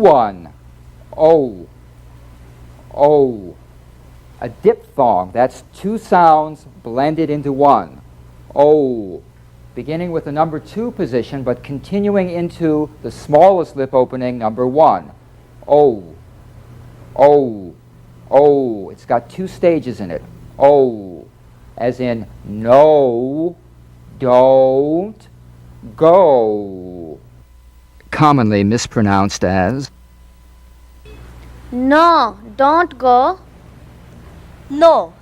one. O. O. A diphthong. That's two sounds blended into one. O. Beginning with the number 2 position, but continuing into the smallest lip opening, number 1. O. O. O. It's got 2 stages in it. O. As in no, don't, go. Commonly mispronounced as No, don't go. No,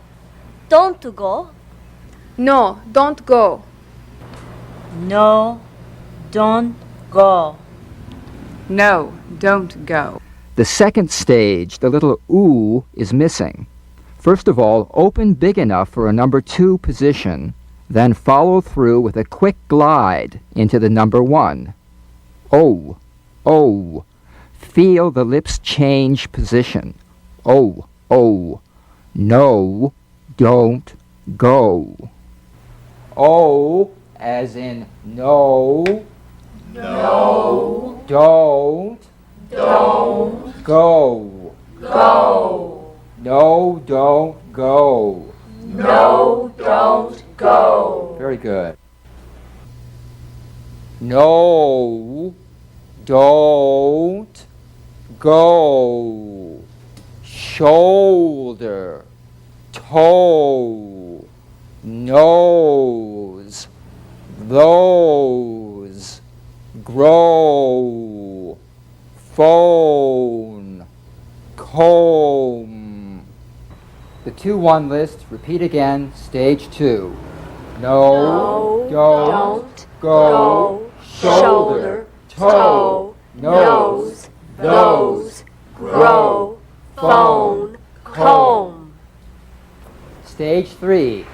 don't go. No, don't go. No, don't go. No, don't go. the second stage. The little oo is missing. First of all, open big enough for a number 2 position, then follow through with a quick glide into the number 1. O, O. Feel the lips change position. O, O. No, don't, go. O, as in no, No, don't, don't go. go. No, don't, go. No, don't go. Very good. No, don't, go. Shoulder, toe, nose, those, grow, phone, comb. The 2-1 list, repeat again, stage 2. No, don't, go, shoulder, toe, nose, those, grow, phone, comb. Stage 3.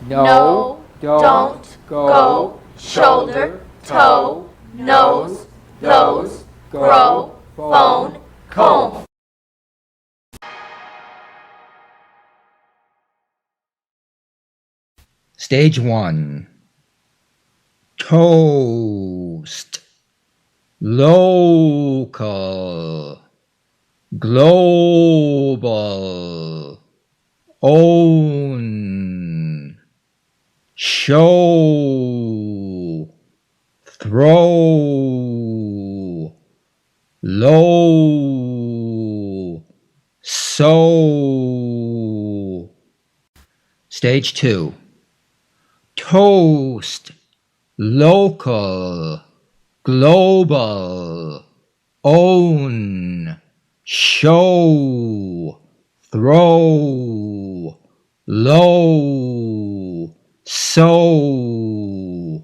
No, don't, go, shoulder, toe, nose, those, grow, phone, comb. Stage 1. Toast, local, global, own, show, throw, low, so. Stage 2. Toast, local, global, own, show, throw, low, so.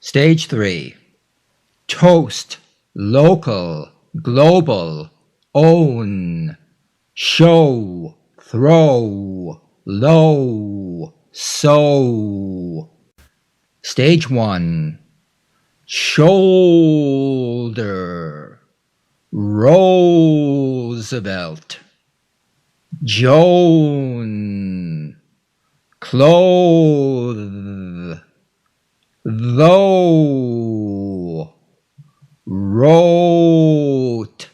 Stage 3. Toast, local, global, own, show, throw, low, so. Stage 1. Shoulder, Roosevelt, Joan, clothe, though, wrote,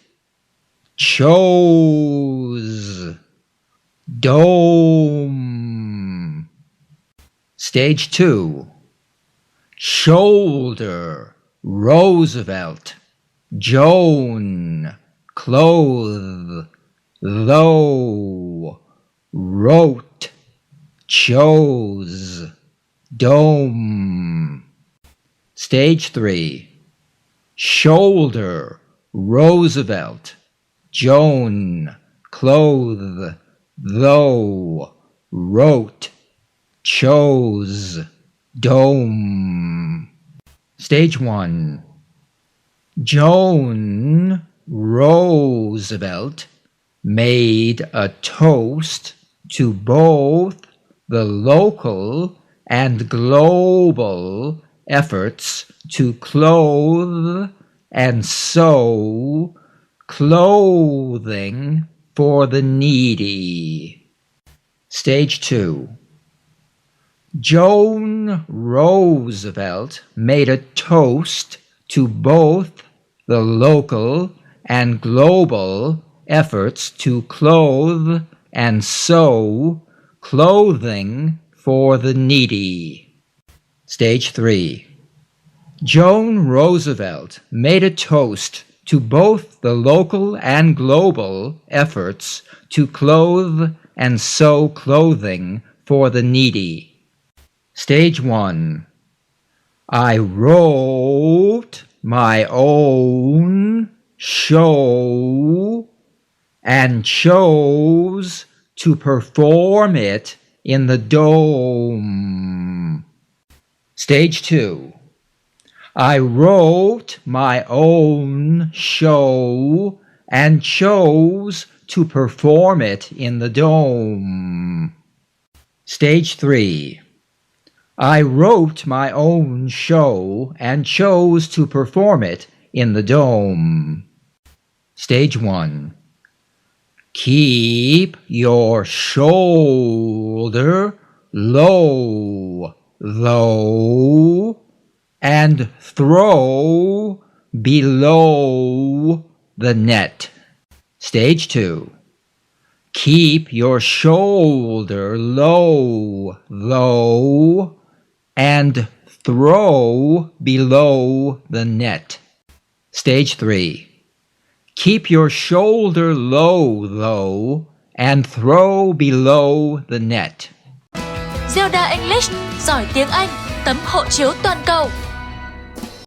chose, dome. Stage 2. Shoulder, Roosevelt, Joan, clothe, though, wrote, chose, dome. Stage 3. Shoulder, Roosevelt, Joan, clothe, though, wrote, chose, dome. Stage 1. Joan Roosevelt made a toast to both the local and global efforts to clothe and sew clothing for the needy. Stage 2. Joan Roosevelt made a toast to both the local and global efforts to clothe and sew clothing for the needy. Stage 3. Joan Roosevelt made a toast to both the local and global efforts to clothe and sew clothing for the needy. Stage 1. I wrote my own show and chose to perform it in the dome. Stage 2. I wrote my own show and chose to perform it in the dome. Stage 3. I wrote my own show and chose to perform it in the dome. Stage 1. Keep your shoulder low, low, and throw below the net. Stage 2. Keep your shoulder low, low, and throw below the net. Stage 3. Keep your shoulder low, low, and throw below the net. ZELDA English, giỏi tiếng Anh, tấm hộ chiếu toàn cầu.